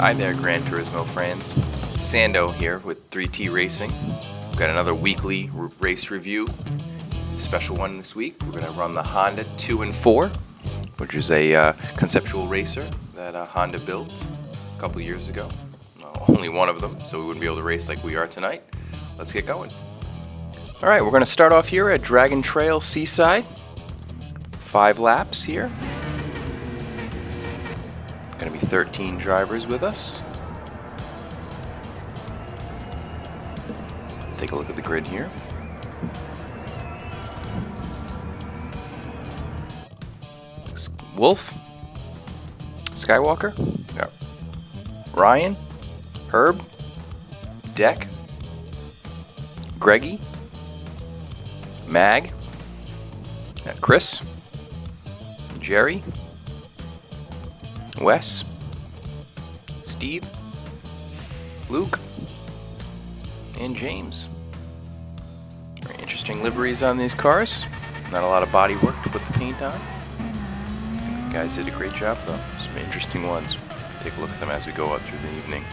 Hi there, Gran Turismo friends. Sando here with 3T Racing. We've got another weekly race review. Special one this week. We're going to run the Honda 2 and 4, which is a conceptual racer that Honda built a couple years ago. Only one of them, so we wouldn't be able to race like we are tonight. Let's get going. All right, we're going to start off here at Dragon Trail Seaside. 5 laps here. Going to be 13 drivers with us. Take a look at the grid here. Wolf, Skywalker, got Ryan, Herb, Deck, Greggy, Mag, got Chris, Jerry, Wes, Steve, Luke, and James. Very interesting liveries on these cars. Not a lot of body work to put the paint on. I think the guys did a great job though. Some interesting ones. Take a look at them as we go out through the evening.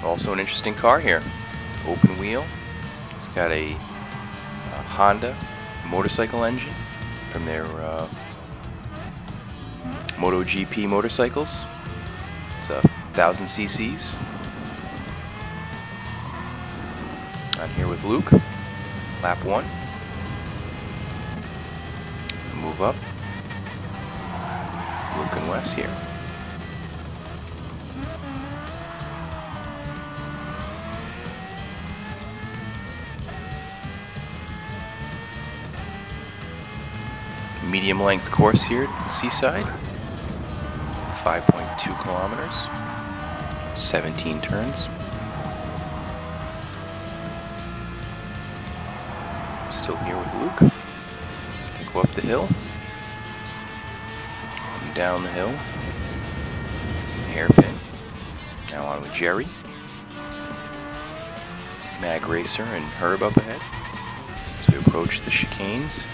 Also an interesting car here. Open wheel. It's got a Honda motorcycle engine from their MotoGP motorcycles. It's 1,000 cc's. On here with Luke, lap 1. Move up. Luke and Wes here. Medium length course here at Seaside. 5.2 kilometers. 17 turns. Still here with Luke. Go up the hill. And down the hill. Hairpin. Now on with Jerry. Mag Racer and Herb up ahead. As we approach the chicanes.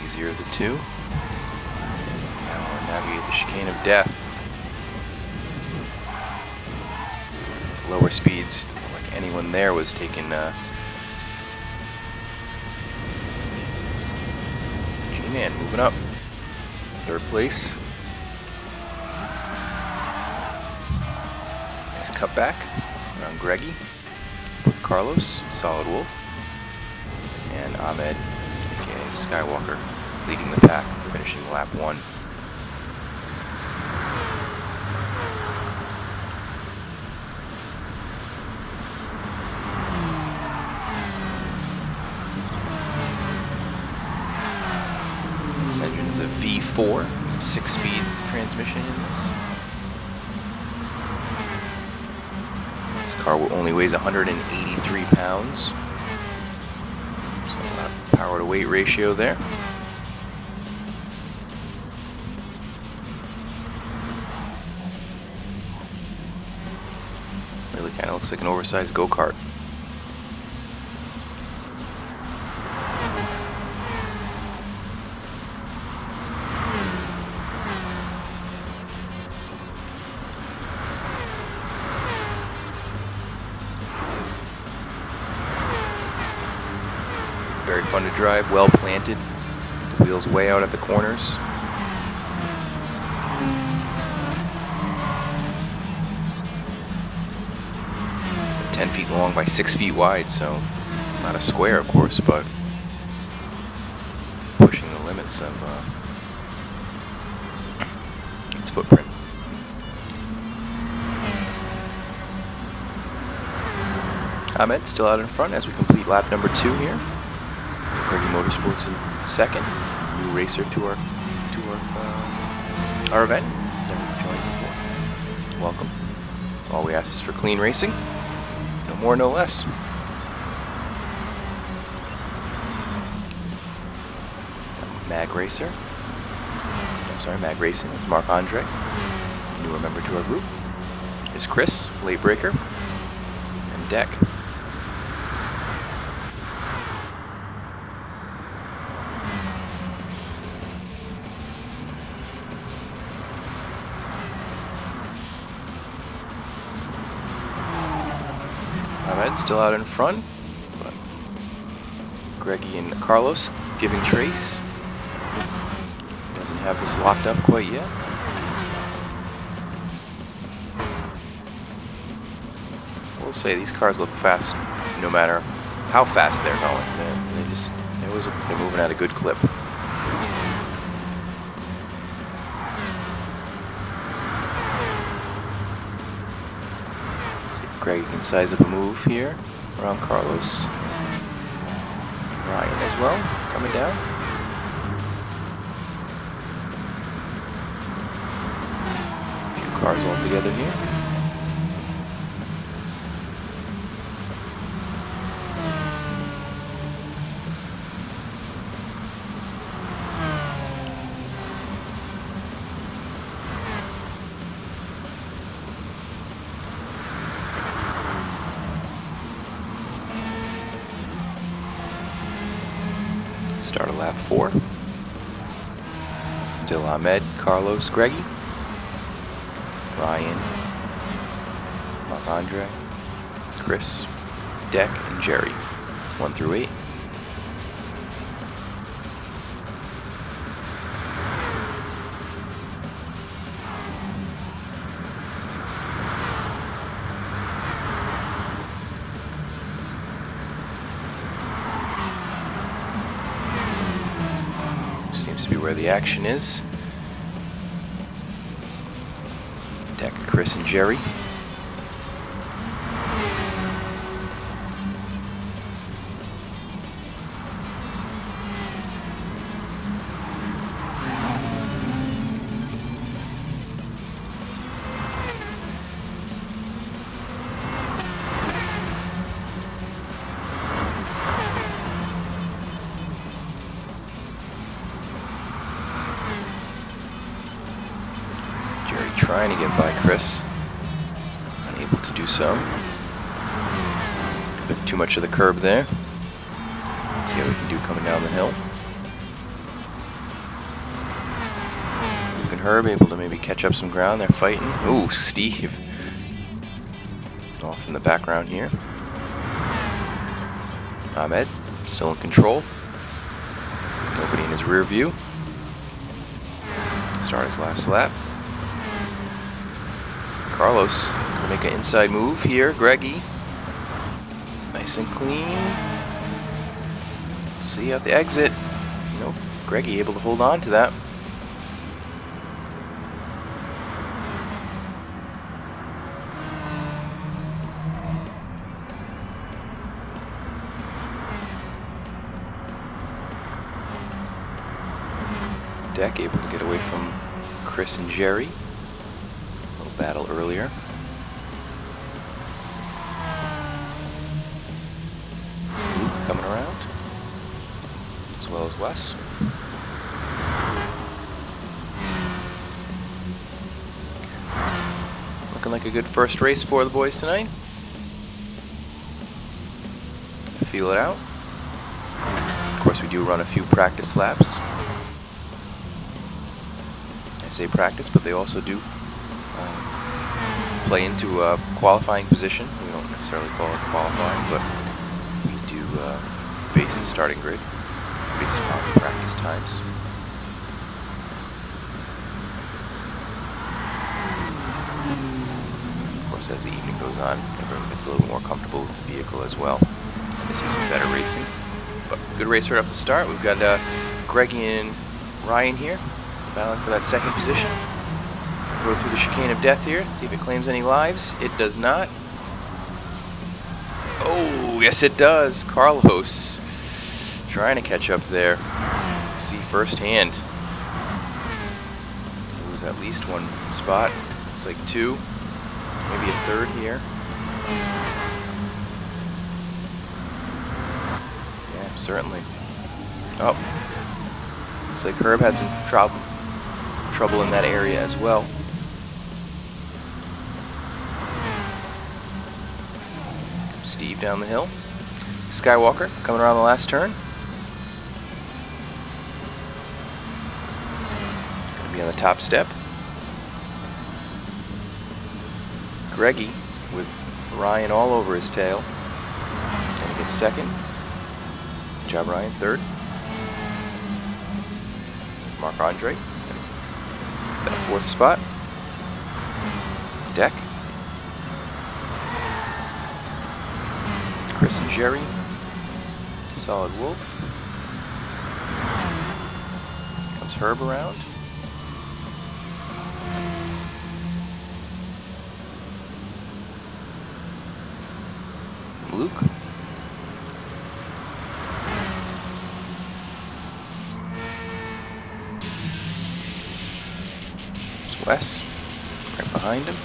Easier of the two. Now we'll navigate the chicane of death. Lower speeds, like anyone there was taking G-Man moving up. 3rd place. Nice cutback around Greggy with Carlos, Solid Wolf, and Ahmed, aka Skywalker, leading the pack, finishing lap 1. So this engine is a V4, a 6-speed transmission in this. This car only weighs 183 pounds. So a lot of power to weight ratio there. Really kind of looks like an oversized go-kart. Very fun to drive, well planted. The wheels way out at the corners. It's 10 feet long by 6 feet wide, so not a square, of course, but pushing the limits of its footprint. Ahmed still out in front as we complete lap number 2 here. Greggy Motorsports in 2nd. New racer to our event. Never joined before. Welcome. All we ask is for clean racing. No more, no less. Mag Racer. I'm sorry, Mag Racing. That's Mark Andre. Newer member to our group. Is Chris, late breaker, and Deck. Ahmed still out in front, but Greggy and Carlos giving chase. He doesn't have this locked up quite yet. We'll say these cars look fast no matter how fast they're going. They always look like they're moving at a good clip. Greg can size up a move here around Carlos. Ryan as well, coming down. A few cars all together here. Start of lap 4. Still Ahmed, Carlos, Greggy, Ryan, Marc-Andre, Chris, Deck, and Jerry. 1 through 8. Seems to be where the action is. Deck, Chris, and Jerry. Jerry trying to get by Chris, unable to do so. A bit too much of the curb there. See how we can do coming down the hill. Luke and Herb able to maybe catch up some ground. They're fighting. Ooh, Steve off in the background here. Ahmed still in control. Nobody in his rear view. Start his last lap. Carlos gonna make an inside move here. Greggy, nice and clean. See at the exit. Nope, Greggy able to hold on to that. Deck able to get away from Chris and Jerry. Battle earlier. Luke coming around, as well as Wes. Looking like a good first race for the boys tonight. Feel it out. Of course, we do run a few practice laps. I say practice, but they also do play into a qualifying position. We don't necessarily call it qualifying, but we do base the starting grid based upon practice times. Of course, as the evening goes on, everyone gets a little more comfortable with the vehicle as well, and to see some better racing. But good race right off the start. We've got Greggy and Ryan here battling for that second position. Go through the chicane of death here, see if it claims any lives. It does not. Oh, yes it does. Carlos trying to catch up there. See firsthand. Lose at least one spot. Looks like 2, maybe a third here. Yeah, certainly. Oh, looks like Herb had some trouble in that area as well. Steve down the hill. Skywalker coming around the last turn. Gonna be on the top step. Greggy with Ryan all over his tail. in second. Good job, Ryan. Third. Mark Andre. That fourth spot. Deck. Chris and Jerry. Solid Wolf. Comes Herb around. Luke. It's Wes, right behind him.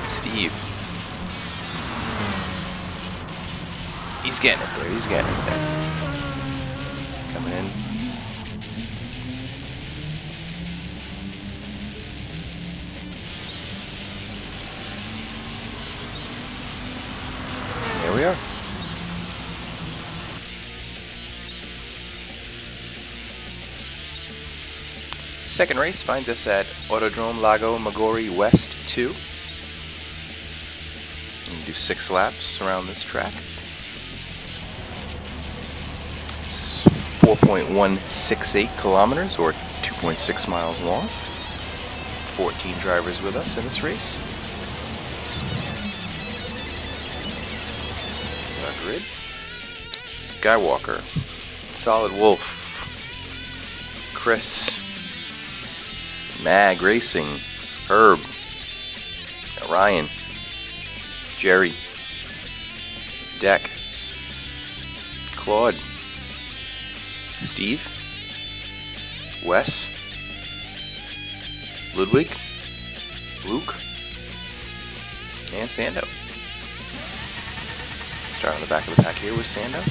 Steve. He's getting it there, he's getting it there. Coming in. There we are. Second race finds us at Autodrome Lago Maggiore West 2. We'll do 6 laps around this track. It's 4.168 kilometers, or 2.6 miles long. 14 drivers with us in this race. Our grid. Skywalker, Solid Wolf, Chris, Mag Racing, Herb, Ryan, Jerry, Deck, Claude, Steve, Wes, Ludwig, Luke, and Sando. Start on the back of the pack here with Sando.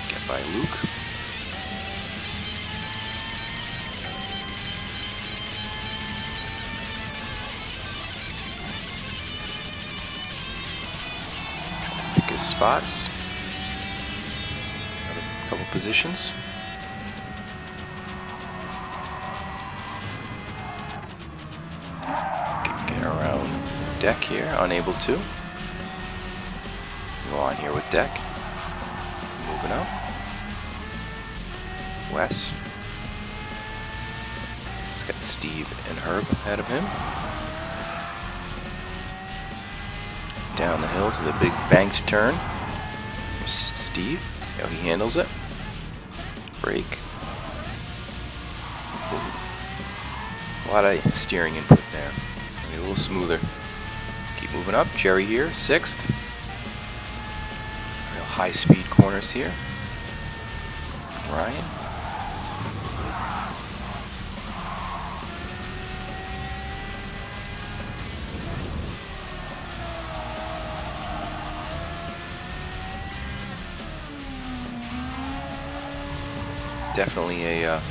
Get by Luke. Trying to pick his spots. Got a couple positions. Get around Deck here, unable to. Go on here with Deck. Moving up. Wes. It's got Steve and Herb ahead of him. Down the hill to the big banked turn. Here's Steve. See how he handles it. Brake. Ooh. A lot of steering input there. Maybe a little smoother. Keep moving up. Jerry here, 6th. Real high speed corners here. Ryan. Definitely a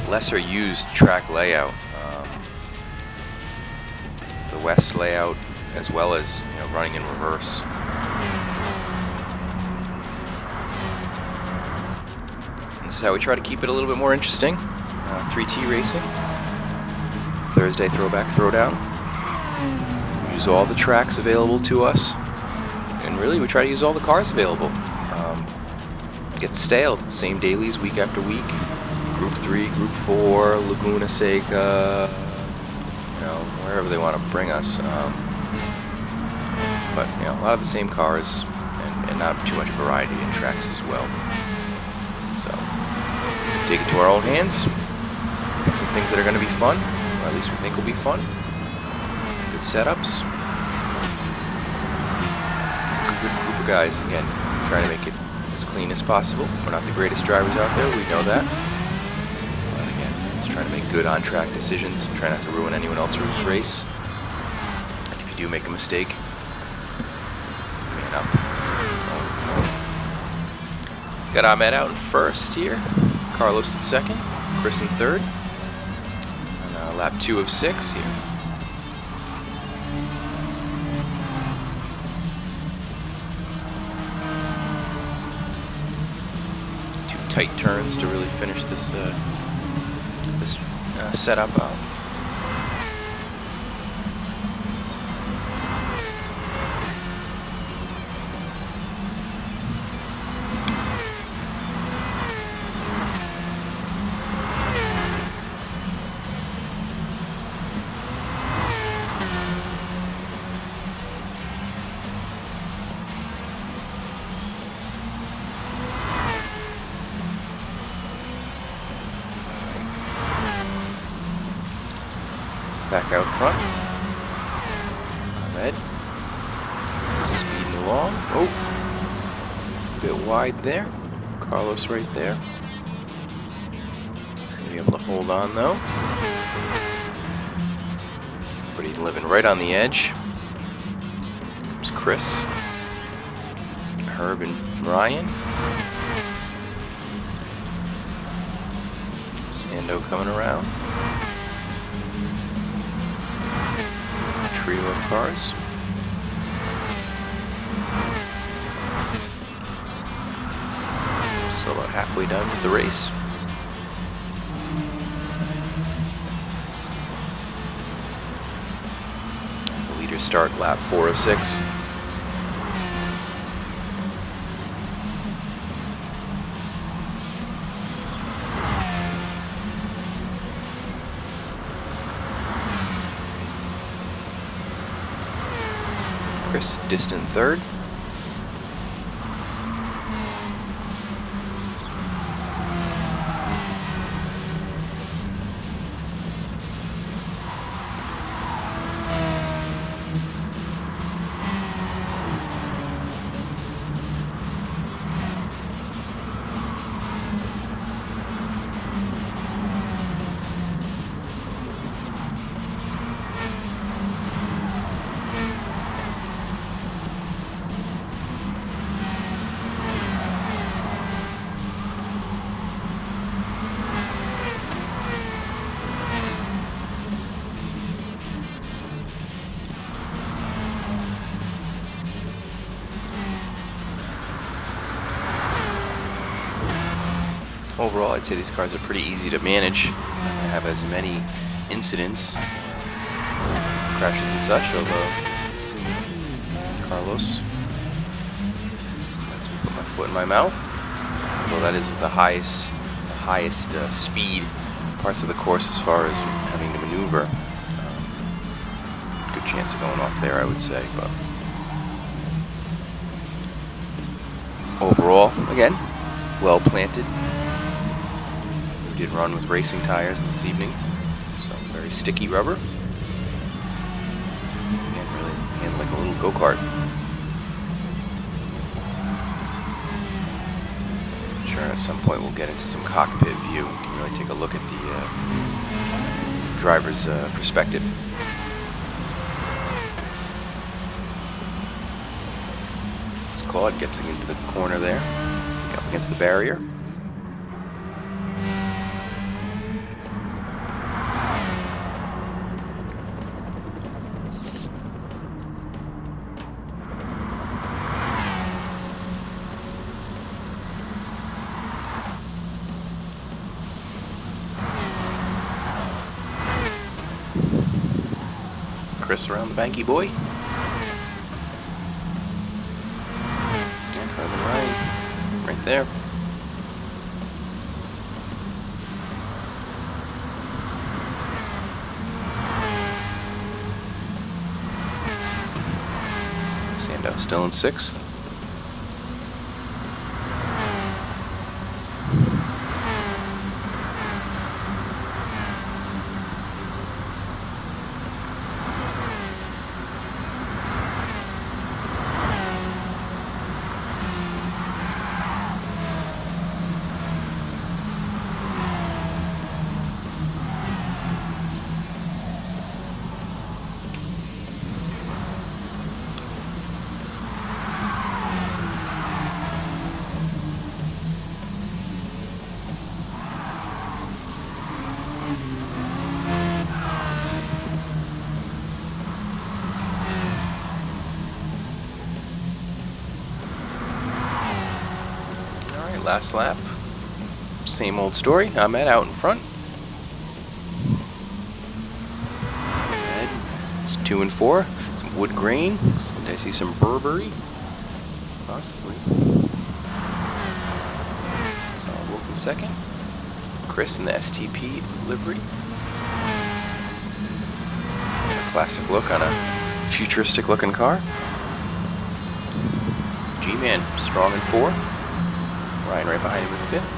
lesser used track layout. The West layout, as well as running in reverse. And this is how we try to keep it a little bit more interesting. 3T racing, Thursday Throwback Throwdown. We use all the tracks available to us, and really we try to use all the cars available. Gets stale. Same dailies week after week. Group 3, Group 4, Laguna Seca, wherever they want to bring us. But a lot of the same cars, and not too much variety in tracks as well. So take it to our own hands. Pick some things that are going to be fun, or at least we think will be fun. Good setups. Good group of guys. Again, trying to make it as clean as possible. We're not the greatest drivers out there, we know that. But again, just trying to make good on-track decisions, try not to ruin anyone else's race. And if you do make a mistake, man up. Got Ahmed out in first here, Carlos in second, Chris in third, and lap 2 of 6 here. Tight turns to really finish this setup out. back out front. Ahmed speeding along. Oh, a bit wide there. Carlos right there. He's going to be able to hold on though. But he's living right on the edge. There's Chris, Herb, and Ryan. Sando coming around. Trio of cars. So about halfway done with the race. As the leaders start lap 4 of 6. Chris distant third. Overall, I'd say these cars are pretty easy to manage. Not gonna have as many incidents, crashes and such, although Carlos lets me put my foot in my mouth. Although that is the highest speed parts of the course as far as having to maneuver. Good chance of going off there, I would say, but overall, again, well planted. We did run with racing tires this evening, so very sticky rubber. Again, really handled like a little go-kart. I'm sure at some point we'll get into some cockpit view. We can really take a look at the driver's perspective. As Claude gets into the corner there, up against the barrier. Chris around the banky boy. And Herb and Ryan right there. Sando still in 6th. Last lap, same old story. Ahmed out in front. It's 2 and 4. Some wood grain. I see some Burberry, possibly. Solid Wolf in 2nd. Chris in the STP livery. A classic look on a futuristic looking car. G-Man strong in 4. Ryan right behind him in 5th.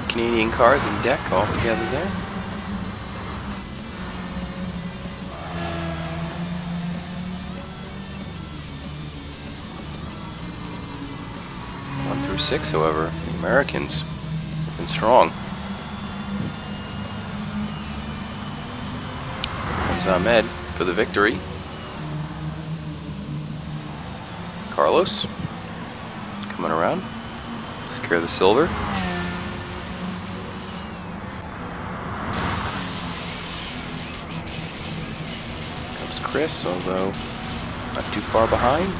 Canadian cars and deck all together there. One through 6, however, the Americans have been strong. Here comes Ahmed for the victory. Carlos coming around, secure the silver. Comes Chris, although not too far behind.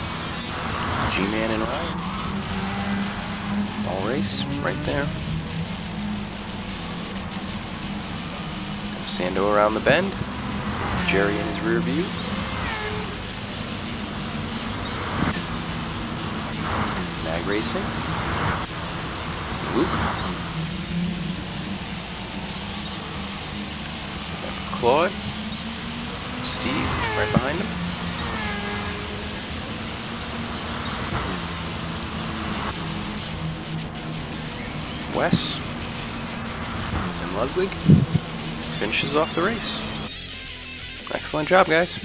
G-Man and Ryan. All race right there. Comes Sando around the bend. Jerry in his rear view. Mag Racing. Luke. Claude. Steve right behind him. Wes and Ludwig finishes off the race. Excellent job, guys.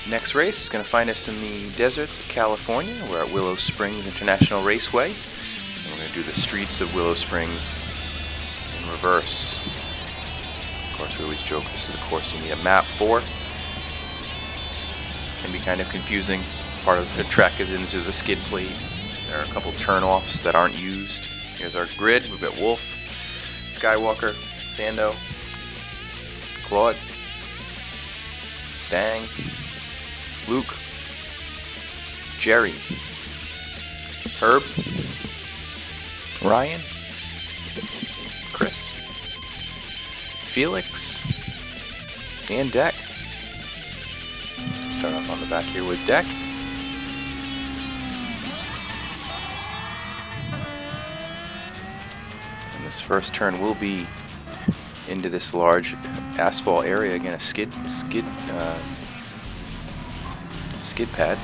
Next race is going to find us in the deserts of California. We're at Willow Springs International Raceway. And we're going to do the streets of Willow Springs in reverse. Of course, we always joke this is the course you need a map for. It can be kind of confusing. Part of the track is into the skid plate. There are a couple turn-offs that aren't used. Here's our grid. We've got Wolf, Skywalker, Sando, Claude, Stang, Luke, Jerry, Herb, Ryan, Chris, Felix, and Deck. Start off on the back here with Deck. And this first turn will be into this large asphalt area. Again, a skid pad.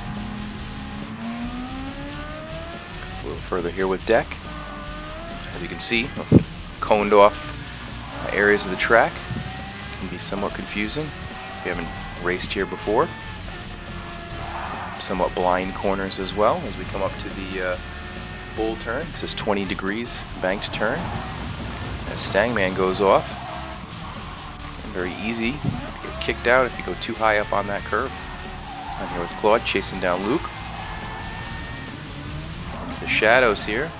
A little further here with Deck. As you can see, coned off areas of the track. Can be somewhat confusing if you haven't raced here before. Somewhat blind corners as well as we come up to the bull turn. This is 20 degrees banked turn. As Stangman goes off. And very easy to get kicked out if you go too high up on that curve. I'm here with Claude chasing down Luke. Into the shadows here.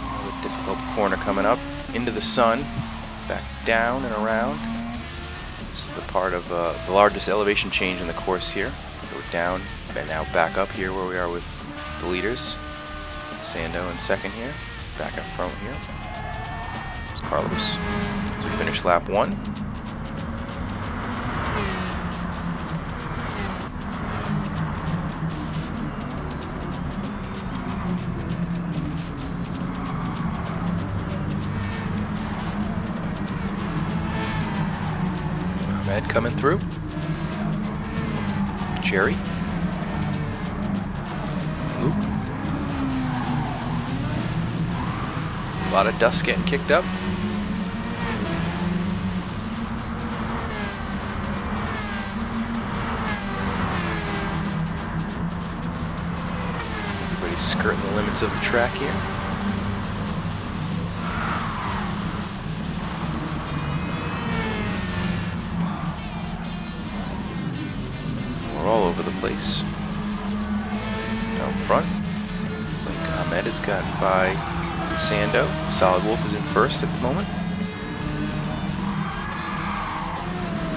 Another difficult corner coming up. Into the sun. Back down and around. This is the part of the largest elevation change in the course here. Go down and now back up here where we are with the leaders. Sando in second here. Back up front here. It's Carlos. As we finish lap 1. Ahmed coming through. Jerry. Luke. A lot of dust getting kicked up. Everybody's skirting the limits of the track here. All over the place. Down front, it's like Ahmed has gotten by Sando. Solid Wolf is in first at the moment.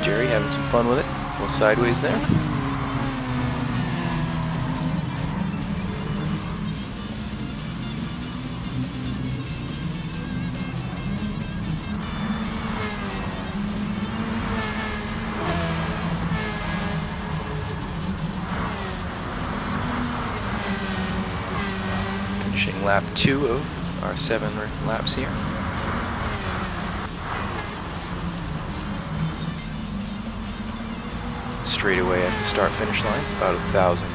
Jerry having some fun with it. A little sideways there. Finishing lap 2 of our 7 laps here. straightaway at the start-finish line. It's about 1,000.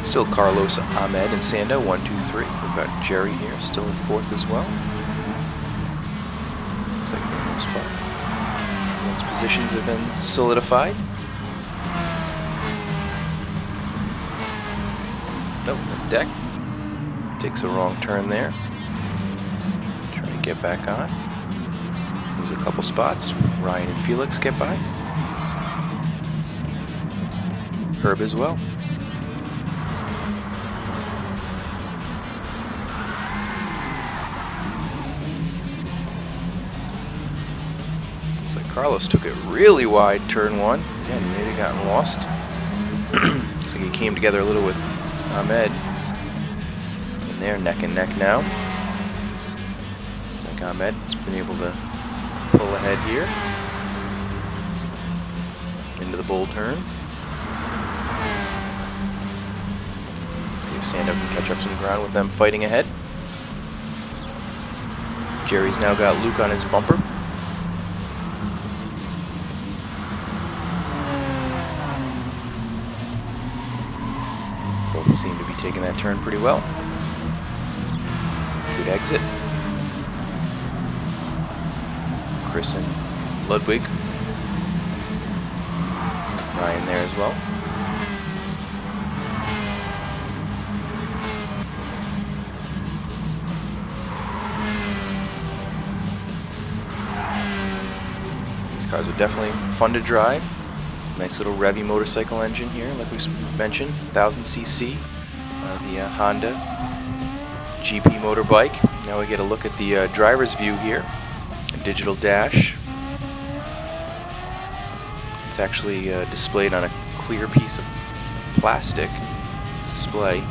Still Carlos, Ahmed, and Sando, 1, 2, 3. We've got Jerry here, still in 4th as well. Looks like for the most part, everyone's positions have been solidified. Nope, his deck takes a wrong turn there. Trying to get back on. Lose a couple spots. Ryan and Felix get by. Herb as well. Looks like Carlos took it really wide turn 1. Yeah, maybe got lost. Looks like he came together a little with Ahmed. And they're neck and neck now. Looks like Ahmed's been able to pull ahead here. Into the bull turn. See if Sando can catch up some ground with them fighting ahead. Jerry's now got Luke on his bumper. Both seem to be taking that turn pretty well. Good exit. Chris and Ludwig. Ryan there as well. These cars are definitely fun to drive. Nice little Revy motorcycle engine here, like we mentioned, 1000cc, the Honda GP motorbike. Now we get a look at the driver's view here, a digital dash. It's actually displayed on a clear piece of plastic display.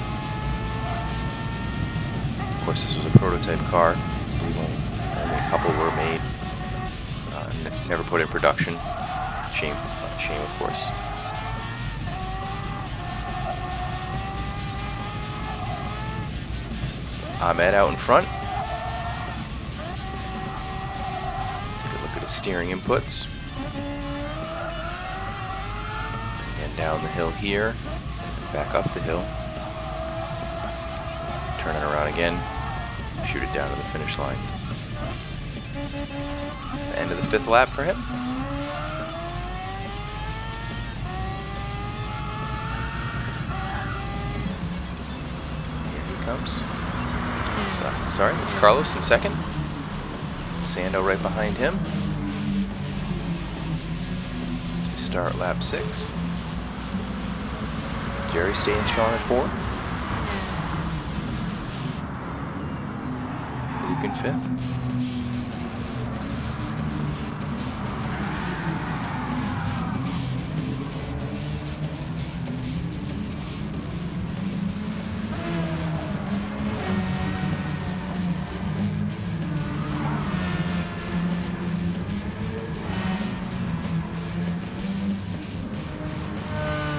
Of course, this was a prototype car. I believe only a couple were made, never put in production. Shame, of course. This is Ahmed out in front. Good look at his steering inputs. Again, down the hill here, and back up the hill. Turn it around again, shoot it down to the finish line. It's the end of the 5th lap for him. Comes. Sorry, it's Carlos in 2nd. Sando right behind him. As we start lap 6. Jerry staying strong at 4. Luke in 5th.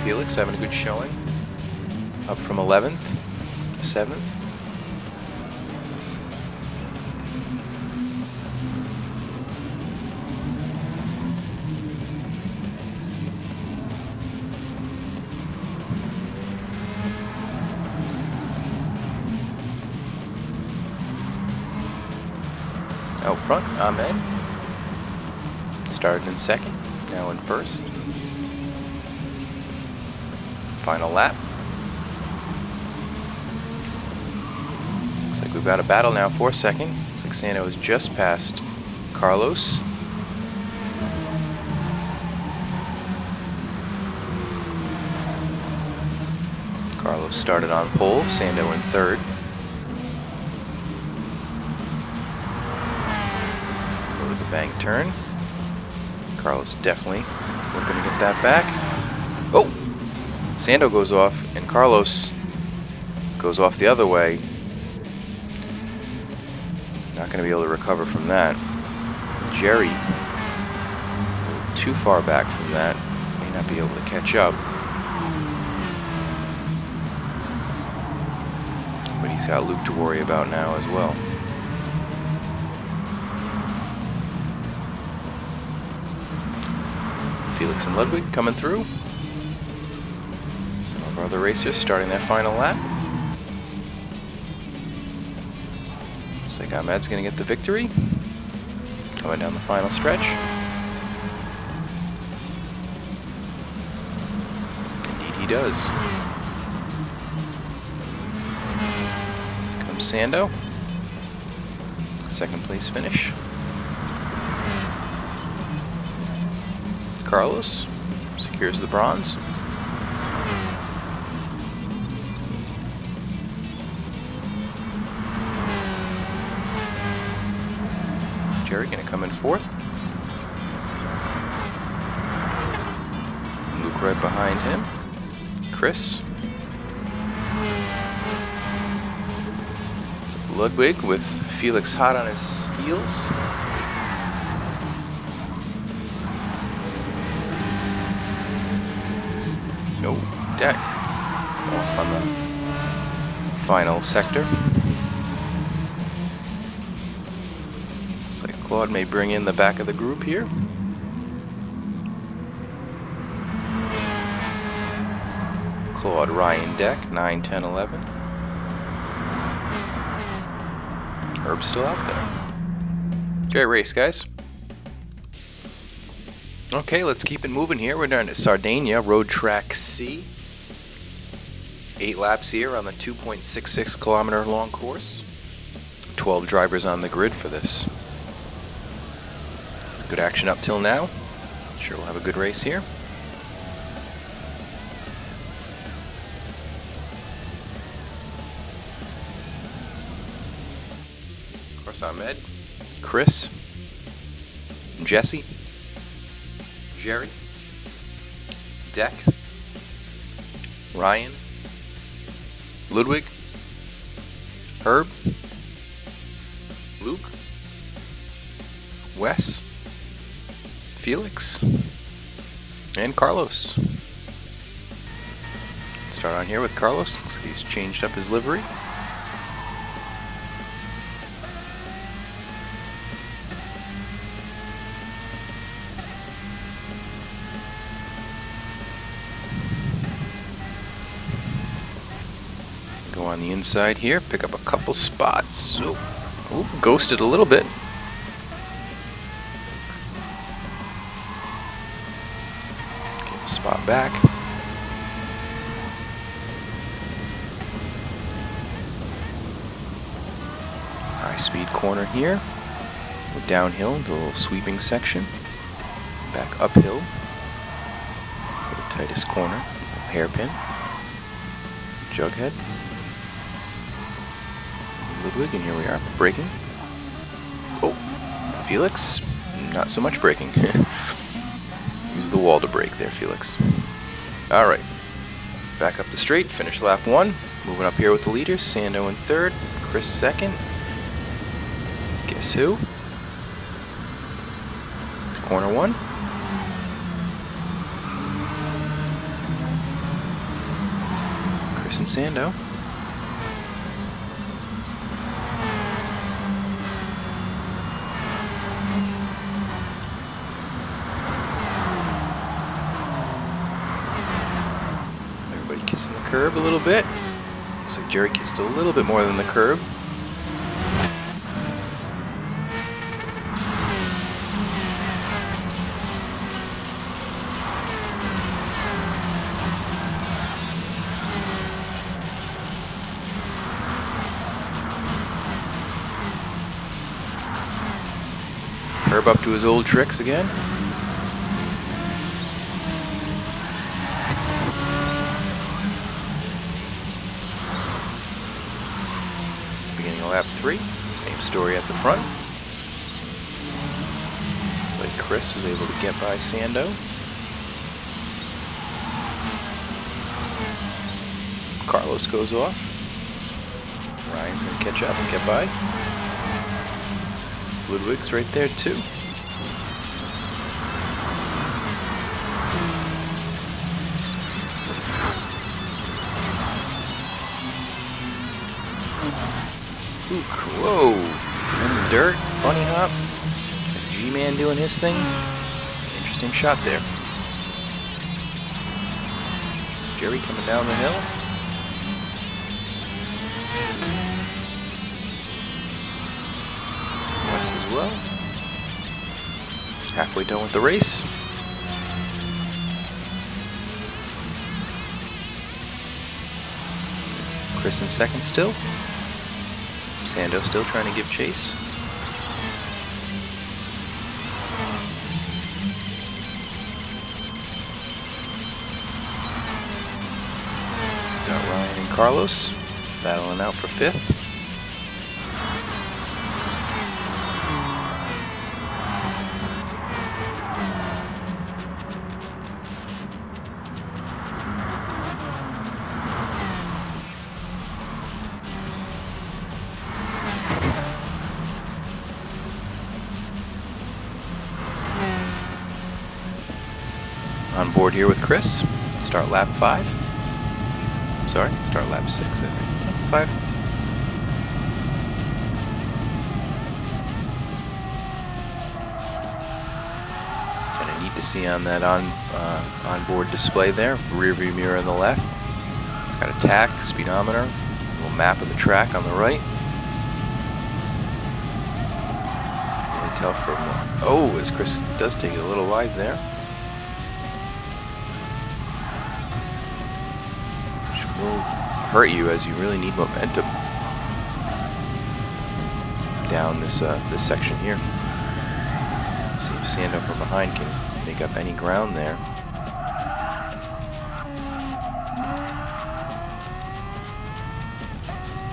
Felix having a good showing, up from 11th to 7th. Out front, Ahmed started in 2nd, now in 1st. Final lap. Looks like we've got a battle now for 2nd. Looks like Sando has just passed Carlos. Carlos started on pole, Sando in 3rd. Go to the bank turn. Carlos definitely looking to get that back. Oh! Sando goes off, and Carlos goes off the other way. Not going to be able to recover from that. Jerry, a little too far back from that, may not be able to catch up. But he's got Luke to worry about now as well. Felix and Ludwig coming through. Some of our other racers starting their final lap. Looks like Ahmed's going to get the victory. Coming down the final stretch. Indeed he does. Here comes Sando. Second place finish. Carlos secures the bronze. Jerry going to come in fourth. Luke right behind him. Chris. It's like Ludwig with Felix hot on his heels. No deck. Off on the final sector. Looks like Claude may bring in the back of the group here. Claude, Ryan, Deck, 9, 10, 11. Herb's still out there. Great race, guys. Okay, let's keep it moving here. We're down to Sardinia, Road Track C. 8 laps here on the 2.66 kilometer long course. 12 drivers on the grid for this. Good action up till now. Sure we'll have a good race here. Of course, Ahmed, Chris, Jesse, Jerry, Deck, Ryan, Ludwig, Herb, Luke, Wes, Felix, and Carlos. Start on here with Carlos. Looks like he's changed up his livery. Go on the inside here, pick up a couple spots. Oop, ghosted a little bit. Get a spot back. High speed corner here. Go downhill into a little sweeping section. Back uphill. The tightest corner. Hairpin. Jughead. Ludwig, and here we are, braking. Oh, Felix, not so much braking. Use the wall to brake there, Felix. All right, back up the straight, finish lap 1. Moving up here with the leaders, Sando in 3rd, Chris 2nd. Guess who? It's corner 1. Chris and Sando. Kissing the curb a little bit. Looks like Jerry kissed a little bit more than the curb. Herb up to his old tricks again. Beginning of lap 3, same story at the front. Looks like Chris was able to get by Sando. Carlos goes off. Ryan's going to catch up and get by. Ludwig's right there too. Luke, whoa, in the dirt, bunny hop. G-Man doing his thing. Interesting shot there. Jerry coming down the hill. Wes as well. Halfway done with the race. Chris in second still. Sando still trying to give chase. Got Ryan and Carlos battling out for fifth. On board here with Chris. Start lap 5. Sorry, start lap 6, I think. 5. Kind of neat to see on that on-board display there. Rear view mirror on the left. It's got a tach, speedometer, a little map of the track on the right. Really tell from the... Oh, as Chris does take it a little wide there. Will hurt you as you really need momentum down this section here. See if Sando from behind can make up any ground there.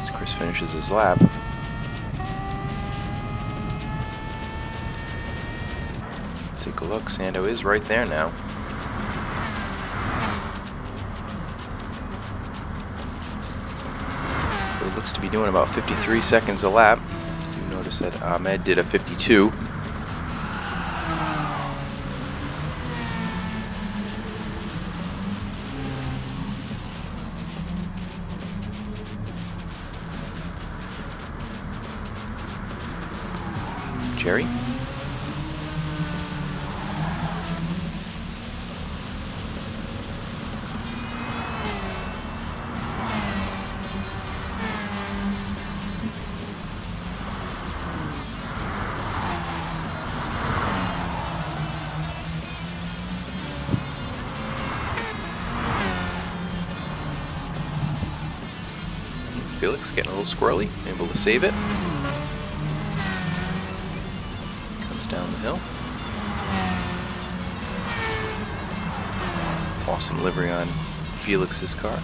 As Chris finishes his lap. Take a look, Sando is right there now. Looks to be doing about 53 seconds a lap. You notice that Ahmed did a 52. Jerry? Felix getting a little squirrely, able to save it. Comes down the hill. Awesome livery on Felix's car.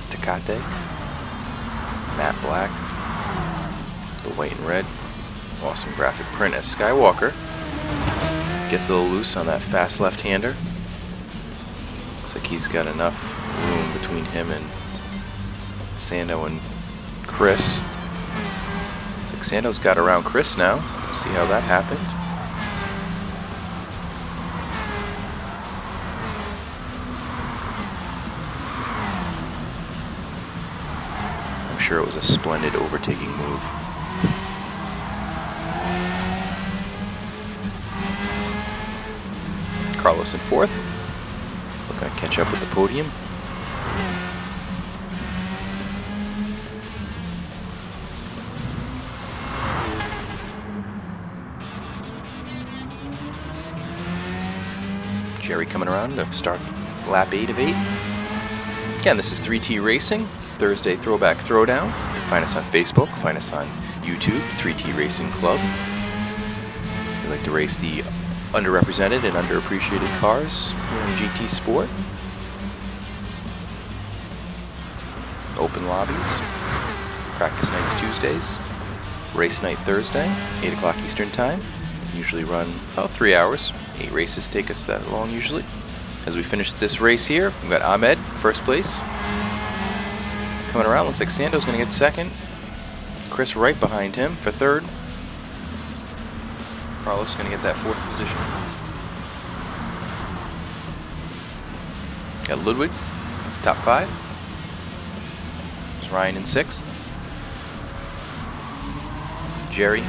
Tecate. Matte black. The white and red. Awesome graphic print as Skywalker gets a little loose on that fast left-hander. Looks like he's got enough room between him and Sando and Chris. Looks like Sando's got around Chris now. See how that happened. I'm sure it was a splendid overtaking move. Carlos in fourth. Looking to catch up with the podium. Jerry coming around to start lap 8 of 8. Again, this is 3T Racing, Thursday Throwback Throwdown. Find us on Facebook, find us on YouTube, 3T Racing Club. We like to race the underrepresented and underappreciated cars here in GT Sport. Open lobbies, practice nights Tuesdays, race night Thursday, 8 o'clock Eastern Time. Usually run about 3 hours. 8 races take us that long usually. As we finish this race here, we've got Ahmed, first place. Coming around, looks like Sando's going to get second. Chris right behind him for third. Carlos going to get that fourth position. Got Ludwig, top 5. There's Ryan in sixth. Jerry.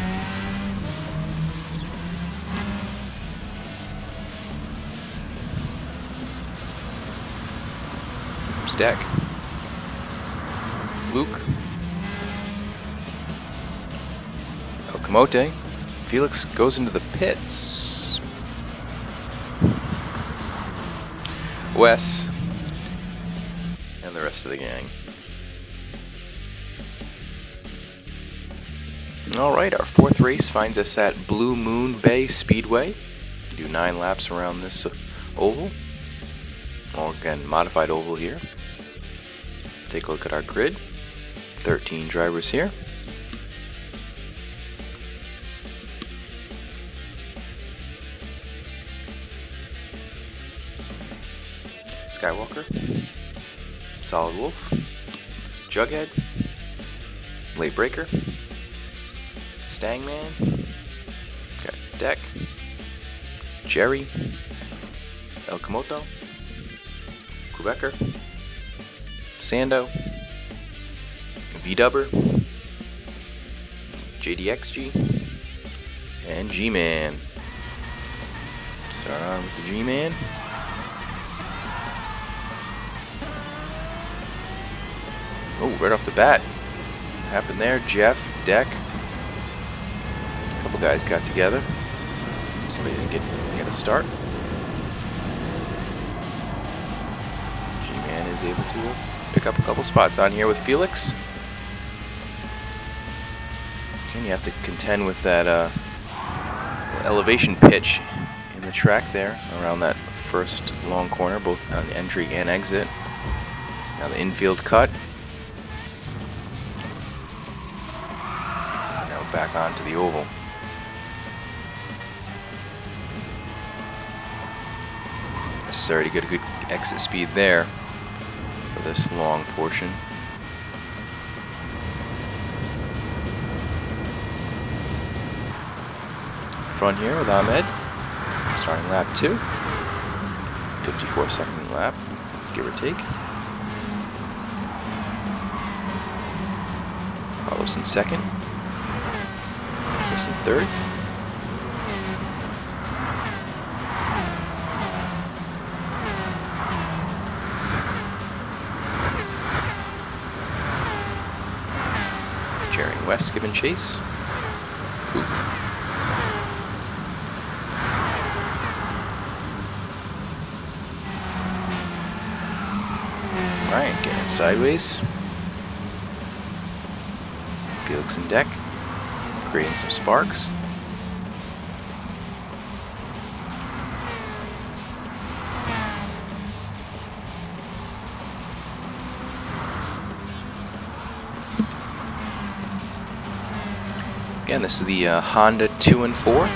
Here's Deck. Luke. El Camote. Felix goes into the pits. Wes. And the rest of the gang. Alright, our fourth race finds us at Blue Moon Bay Speedway. Do 9 laps around this oval. Or again, modified oval here. Take a look at our grid. 13 drivers here. Skywalker, Solid Wolf, Jughead, Late Breaker, Stangman, got Deck, Jerry, El Camoto, Quebecer, Sando, V-Dubber, JDXG, and G-Man. Start on with the G-Man. Oh, right off the bat. What happened there? Jeff, Deck. A couple guys got together. Somebody didn't get a start. G-Man is able to pick up a couple spots on here with Felix. Again, you have to contend with that elevation pitch in the track there around that first long corner, both on entry and exit. Now the infield cut. Back onto the oval. Necessary to get a good exit speed there for this long portion. Front here with Ahmed, starting lap 2. 54-second lap, give or take. Carlos in second. Chris in third. Jerry and Wes giving chase. Luke. Alright, getting it sideways. Felix and Deck. Creating some sparks. Again, this is the Honda 2 and 4, a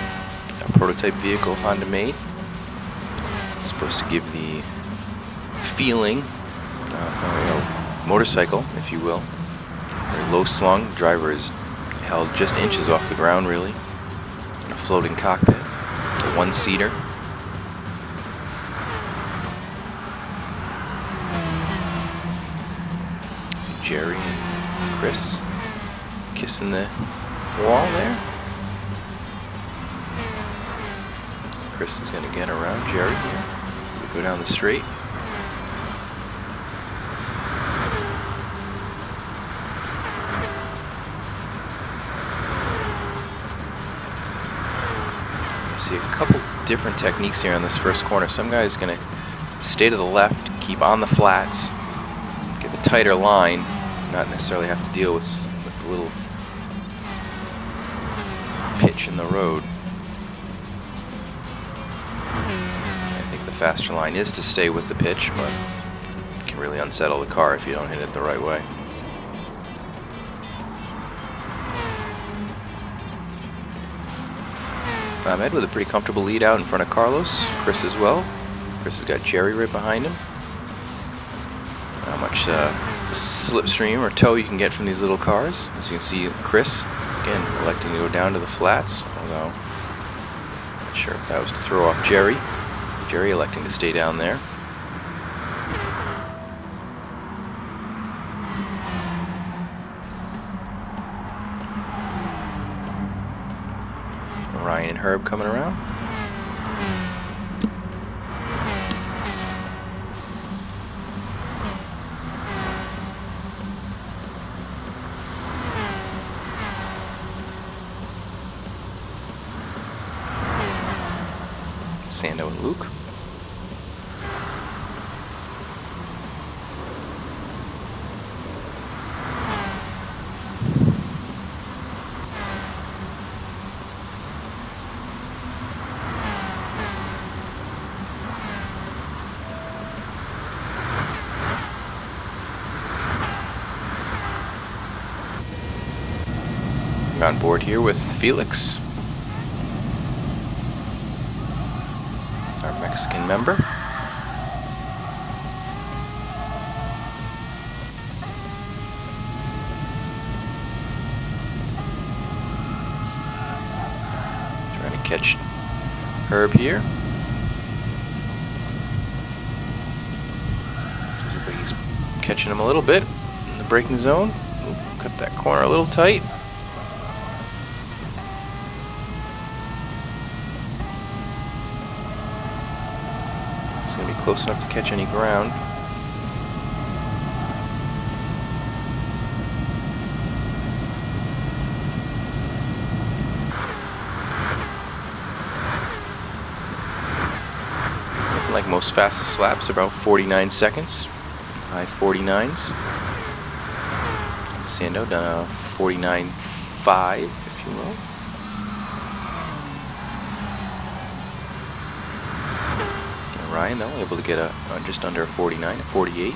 prototype vehicle Honda made. It's supposed to give the feeling, motorcycle, if you will. Very low slung. Driver is held just inches off the ground, really, in a floating cockpit. It's a one-seater. See Jerry and Chris kissing the wall there. So Chris is going to get around Jerry here. We go down the straight. See a couple different techniques here on this first corner. Some guy's going to stay to the left, keep on the flats, get the tighter line, not necessarily have to deal with the little pitch in the road. I think the faster line is to stay with the pitch, but it can really unsettle the car if you don't hit it the right way. Ahmed with a pretty comfortable lead out in front of Carlos. Chris as well. Chris has got Jerry right behind him. Not much slipstream or tow you can get from these little cars. As you can see, Chris, again, electing to go down to the flats, although not sure if that was to throw off Jerry. Jerry electing to stay down there. Herb coming around. Sando and Luke. We're on board here with Felix, our Mexican member. Trying to catch Herb here. Physically he's catching him a little bit in the braking zone. Ooh, cut that corner a little tight. He's going to be close enough to catch any ground. Looking like most fastest laps, about 49 seconds. High 49s. Sando done a 49.5, if you will. Ryan, though, able to get a just under a 49, a 48.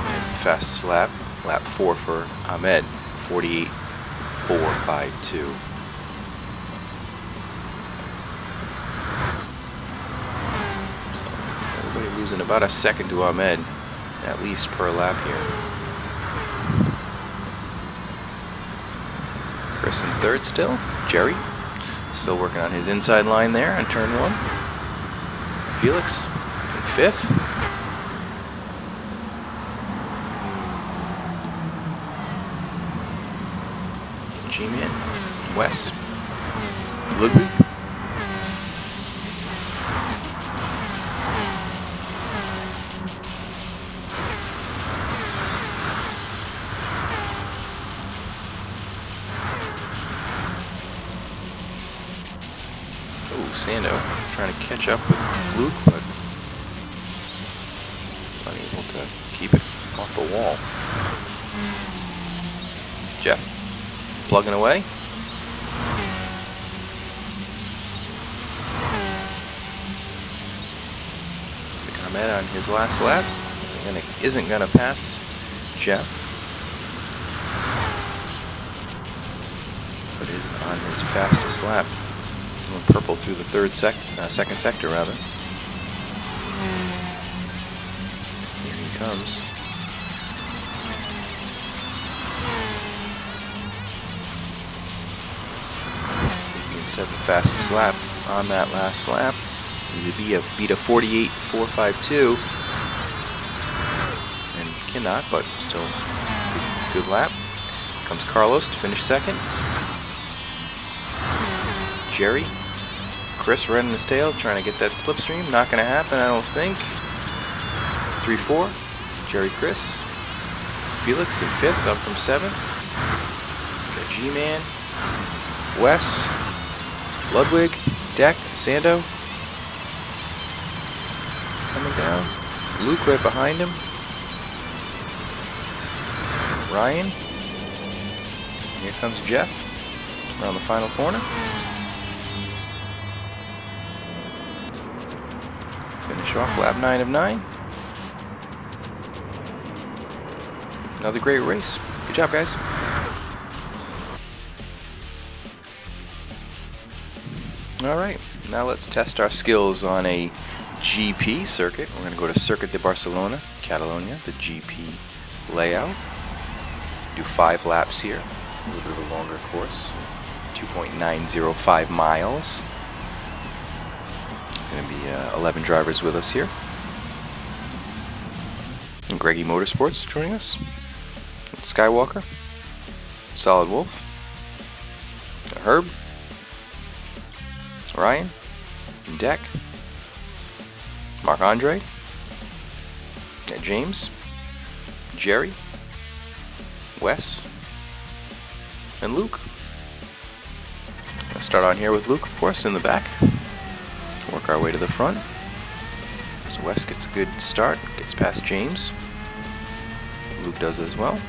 There's the fastest lap, lap 4 for Ahmed, 48.452. So everybody losing about a second to Ahmed, at least per lap here. Chris in third still. Jerry still working on his inside line there on turn 1. Felix in 5th. G-Man. Wes. Ludwig. Sando trying to catch up with Luke, but unable to keep it off the wall. Jeff plugging away. Ahmed on his last lap isn't gonna pass Jeff, but is on his fastest lap. Purple through the second sector, rather. Here he comes. See if he can set the fastest lap on that last lap. He's beat a 48.452, and cannot, but still good lap. Comes Carlos to finish second. Jerry. Chris running his tail, trying to get that slipstream. Not going to happen, I don't think. 3-4. Jerry, Chris. Felix in 5th, up from 7th. Got G-Man. Wes. Ludwig. Deck. Sando. Coming down. Luke right behind him. Ryan. Here comes Jeff. Around the final corner. Finish off lap 9 of 9. Another great race. Good job, guys. Alright, now let's test our skills on a GP circuit. We're going to go to Circuit de Barcelona, Catalonia, the GP layout. Do 5 laps here. A little bit of a longer course. 2.905 miles. Going to be 11 drivers with us here. And Greggy Motorsports joining us. Skywalker. Solid Wolf. Herb, Ryan, in deck, Marc-Andre, James, Jerry, Wes, and Luke. Let's start on here with Luke, of course, in the back. Work our way to the front. So Wes gets a good start, gets past James. Luke does as well.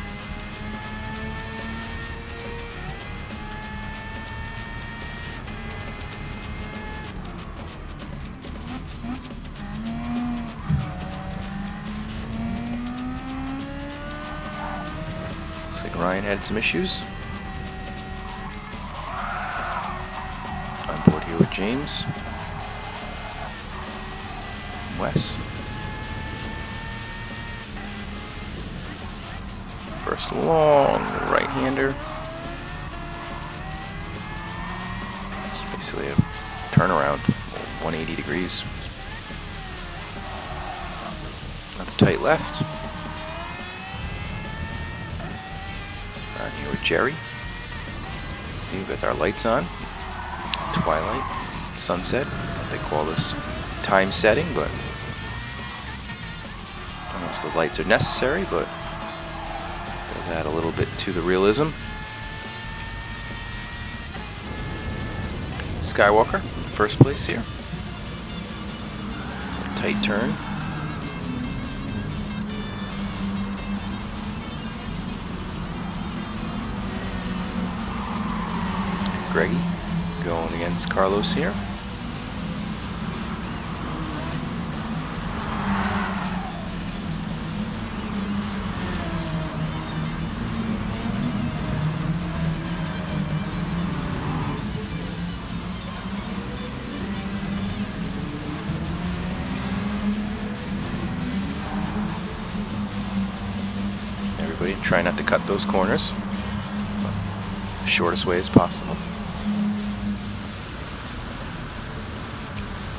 Looks like Ryan had some issues. On board here with James. Wes. First long right-hander. It's basically a turnaround, 180 degrees. Another tight left. On here with Jerry. See, we've got our lights on. Twilight, sunset. What they call this time setting, but I don't know if the lights are necessary, but it does add a little bit to the realism. Skywalker in first place here. Tight turn. Greggy going against Carlos here. Everybody try not to cut those corners. The shortest way as possible.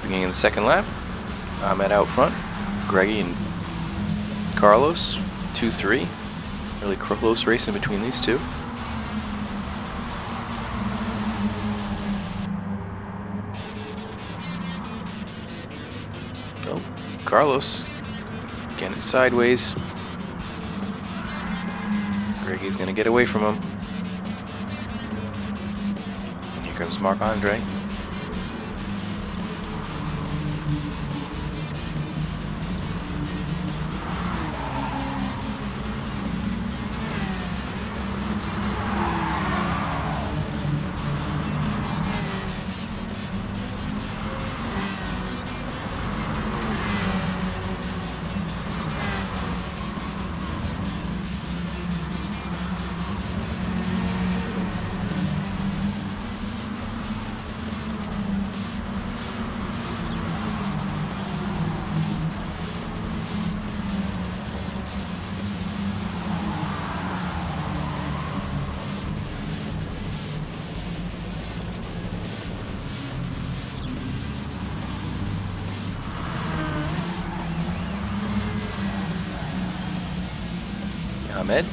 Beginning of the second lap, Ahmed out front. Greggy and Carlos, 2-3. Really close racing between these two. Oh, Carlos getting it sideways. Greggy's gonna get away from him. And here comes Marc-Andre. Ahmed,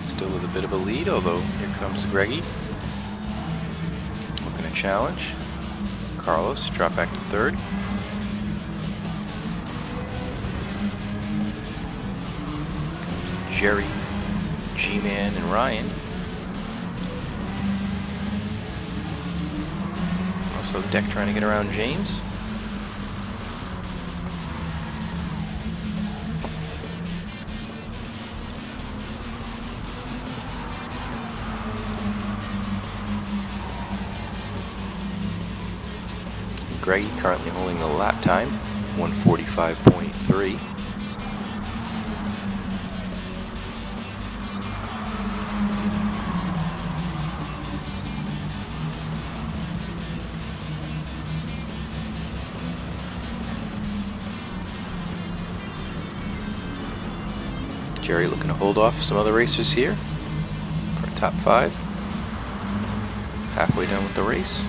still with a bit of a lead, although here comes Greggy. Looking to challenge. Carlos, drop back to third. Jerry, G-Man, and Ryan. Also Deck trying to get around James. Greggy currently holding the lap time, 1:45.3. Jerry looking to hold off some other racers here for a top 5. Halfway done with the race.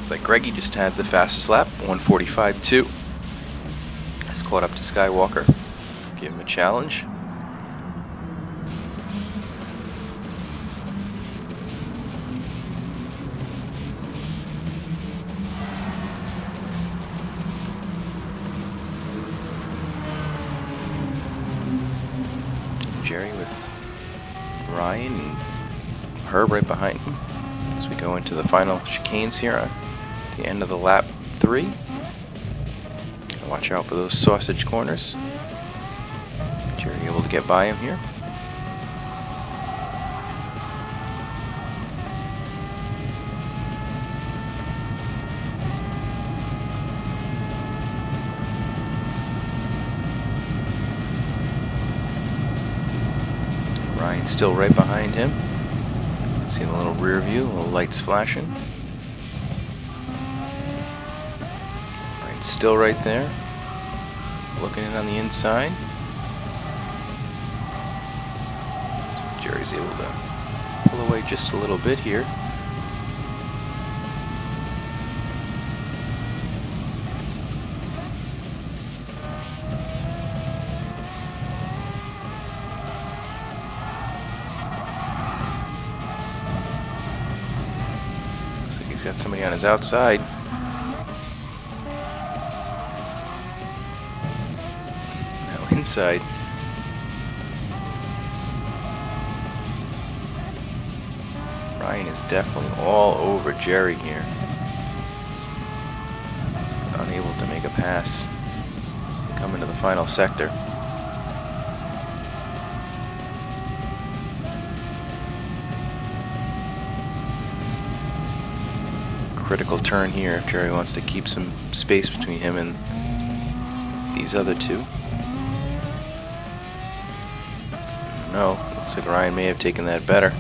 Looks like Greggy just had the fastest lap, 1:45.2. Has caught up to Skywalker. Give him a challenge. Jerry with Ryan and Herb right behind him as we go into the final chicanes here at the end of the lap 3. Watch out for those sausage corners. Jerry able to get by him here. Ryan's still right behind him. See the little rear view, little lights flashing. Ryan's still right there, looking in on the inside. Jerry's able to pull away just a little bit here. Looks like he's got somebody on his outside. Now inside. Ryan is definitely all over Jerry here. Unable to make a pass. So we come into the final sector. Critical turn here. Jerry wants to keep some space between him and these other two. No, looks like Ryan may have taken that better.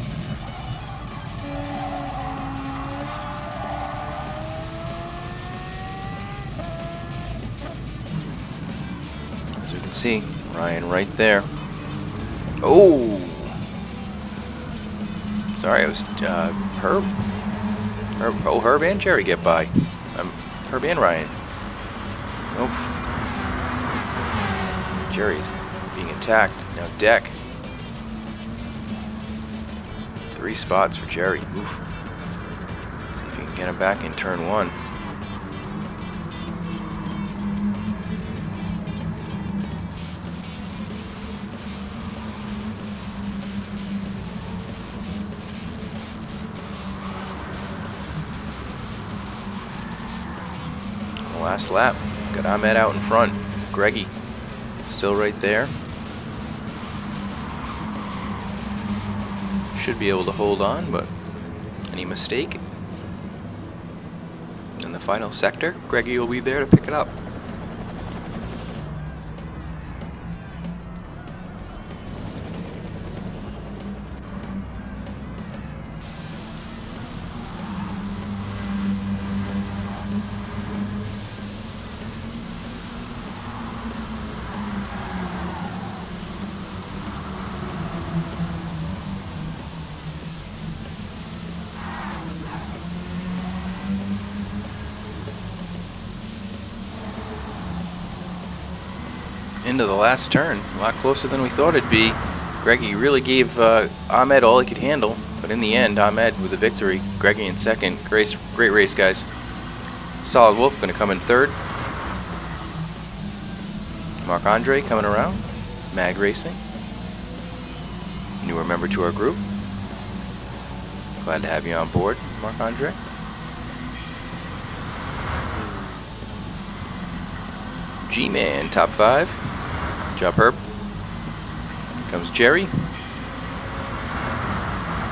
As we can see, Ryan right there. Oh! Sorry, it was Herb. Herb and Jerry get by. Herb and Ryan. Oof. Jerry's being attacked. Now deck. 3 spots for Jerry. Oof. See if you can get him back in turn 1. Last lap, got Ahmed out in front. Greggy still right there. Should be able to hold on, but any mistake in the final sector, Greggy will be there to pick it up. Into the last turn, a lot closer than we thought it'd be. Greggy really gave Ahmed all he could handle, but in the end, Ahmed with the victory. Greggy in second. Great race, guys. Solid Wolf going to come in third. Marc Andre coming around. Mag Racing, newer member to our group. Glad to have you on board, Marc Andre. G-Man, top 5. Good job, Herb. Here comes Jerry.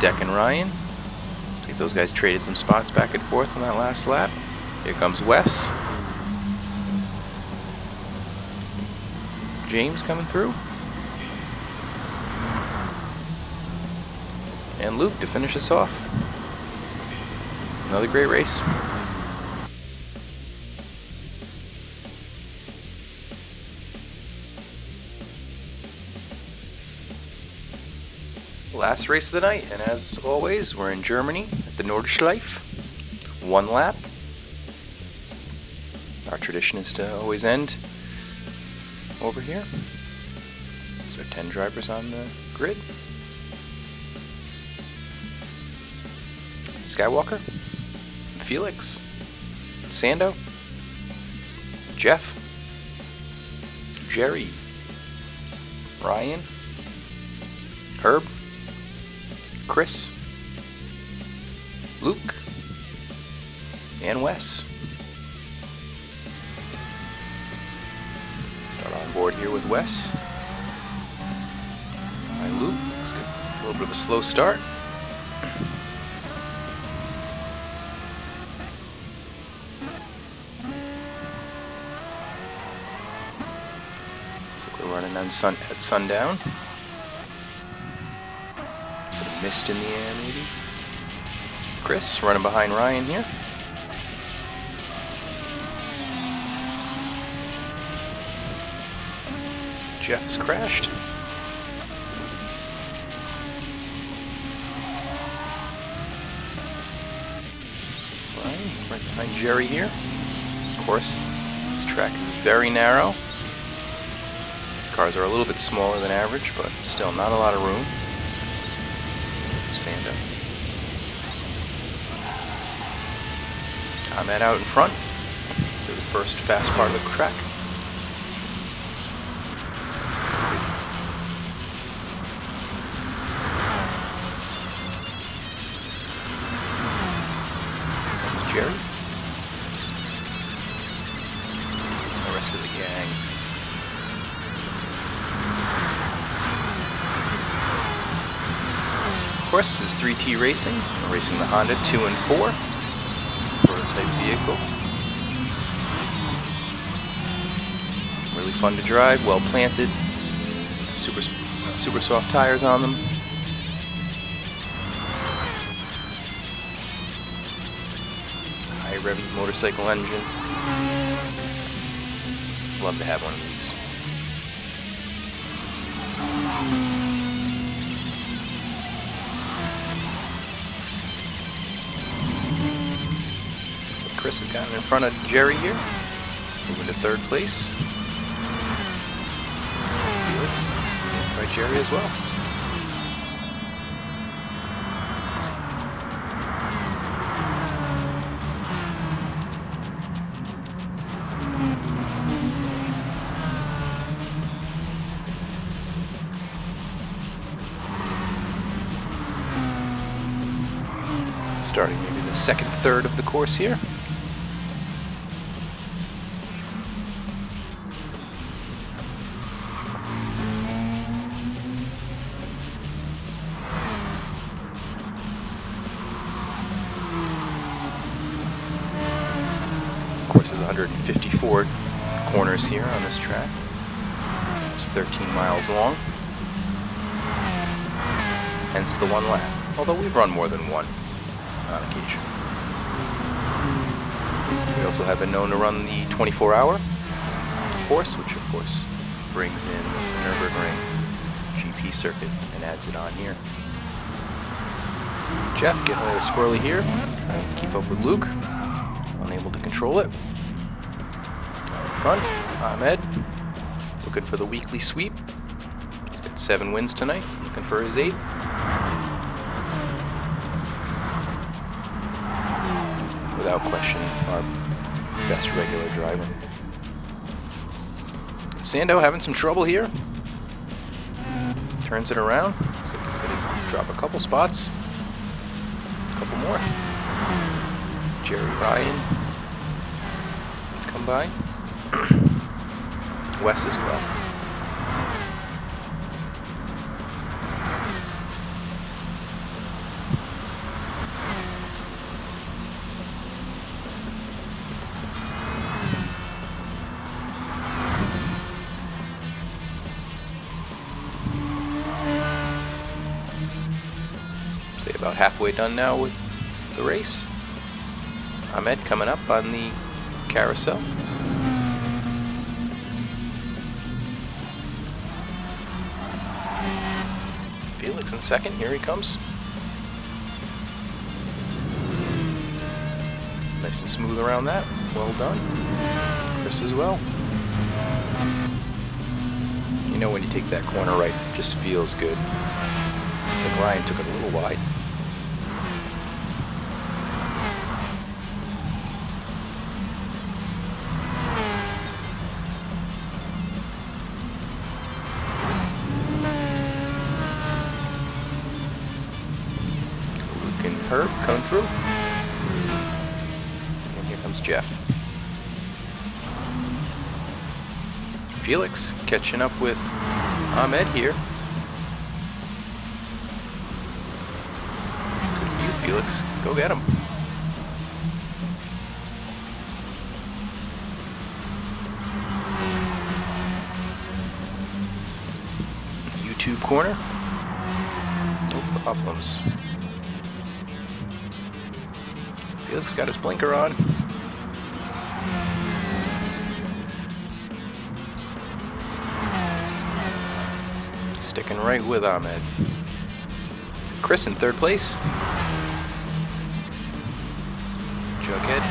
Deck and Ryan. Looks like those guys traded some spots back and forth on that last lap. Here comes Wes. James coming through. And Luke to finish us off. Another great race. Last race of the night, and as always, we're in Germany at the Nordschleife. 1 lap, Our tradition is to always end over here. So 10 drivers on the grid. Skywalker, Felix, Sando, Jeff, Jerry, Ryan, Herb, Chris, Luke, and Wes. Start on board here with Wes. And Luke. Let's get a little bit of a slow start. Looks like we're running on at sundown. Bit of mist in the air, maybe. Chris running behind Ryan here. Jeff has crashed. Ryan right behind Jerry here. Of course, this track is very narrow. These cars are a little bit smaller than average, but still not a lot of room. Sando. Ahmed out in front through the first fast part of the track. Jerry. And the rest of the gang. Of course, this is 3T Racing. We're racing the Honda 2 and 4 prototype vehicle. Really fun to drive, well planted. Super soft tires on them. Revy motorcycle engine. Love to have one of these. So Chris has gotten in front of Jerry here. Moving to third place. Felix, and by Jerry as well. Starting maybe the second third of the course here. Of course, there's 154 corners here on this track. It's 13 miles long. Hence the one lap. Although we've run more than one on occasion. We also have been known to run the 24-hour course, which of course brings in the Nürburgring GP circuit and adds it on here. Jeff getting a little squirrely here, trying to keep up with Luke, unable to control it. Out in front, Ahmed, looking for the weekly sweep. He's got 7 wins tonight, looking for his 8th. Without question, our best regular driver. Sando having some trouble here. Turns it around. Looks like he's going to drop a couple spots. A couple more. Jerry, Ryan come by. Wes as well. Say about halfway done now with the race. Ahmed coming up on the carousel. Felix in second, here he comes. Nice and smooth around that, well done. Chris as well. You know when you take that corner right, it just feels good. It's like Ryan took it a little wide. Luke and Herb coming through. And here comes Jeff. Felix catching up with Ahmed here. Good for you, Felix. Go get him. YouTube corner. No problems. Felix got his blinker on. Sticking right with Ahmed. So Chris in third place. Jughead.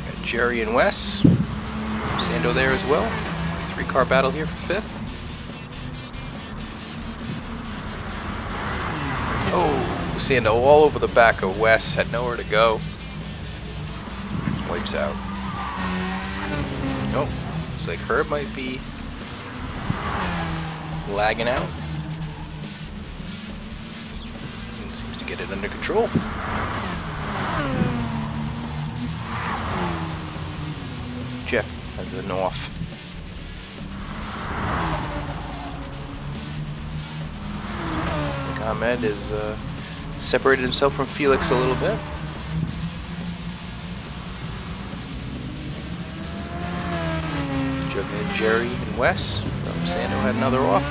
Got Jerry and Wes. Sando there as well. A 3-car battle here for fifth. Oh, Sando all over the back of Wes. Had nowhere to go. Wipes out. Oh, looks like Herb might be lagging out. Seems to get it under control. Jeff has an off. Looks like Ahmed has separated himself from Felix a little bit. Jughead, Jerry, and Wes. Sando had another off.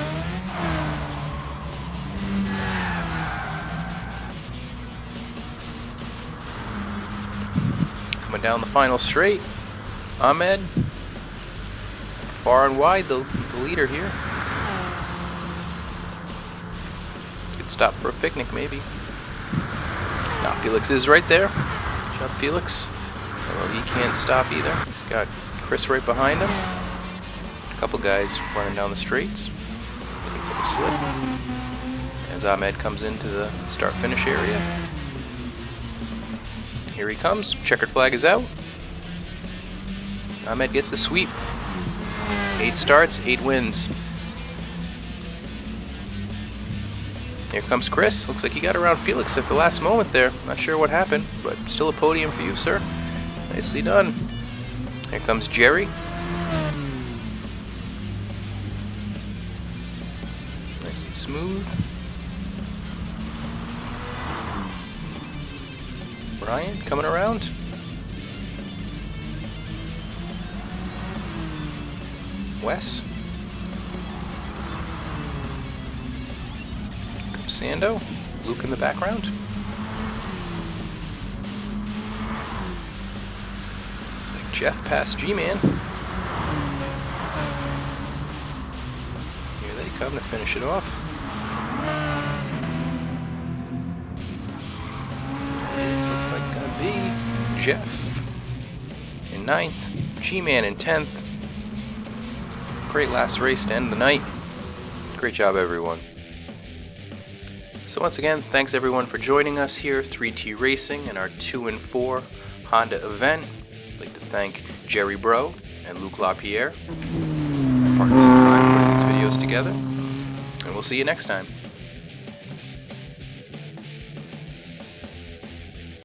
Coming down the final straight, Ahmed, far and wide, the leader here. Good stop for a picnic, maybe. Now Felix is right there. Good job, Felix. Although he can't stop either. He's got Chris right behind him. A couple guys running down the straights, looking for the slip. As Ahmed comes into the start-finish area. Here he comes. Checkered flag is out. Ahmed gets the sweep. 8 starts, 8 wins. Here comes Chris. Looks like he got around Felix at the last moment there. Not sure what happened, but still a podium for you, sir. Nicely done. Here comes Jerry. Nice and smooth. Brian coming around. Wes. Sando. Luke in the background. Looks like Jeff past G-Man. Here they come to finish it off. That is like gonna be Jeff in 9th, G-Man in 10th. Great last race to end the night. Great job, everyone. So once again, thanks everyone for joining us here, 3T Racing, and our 2 and 4 Honda event. I'd like to thank Jerry Bro and Luke LaPierre, my partners in crime, putting these videos together. And we'll see you next time.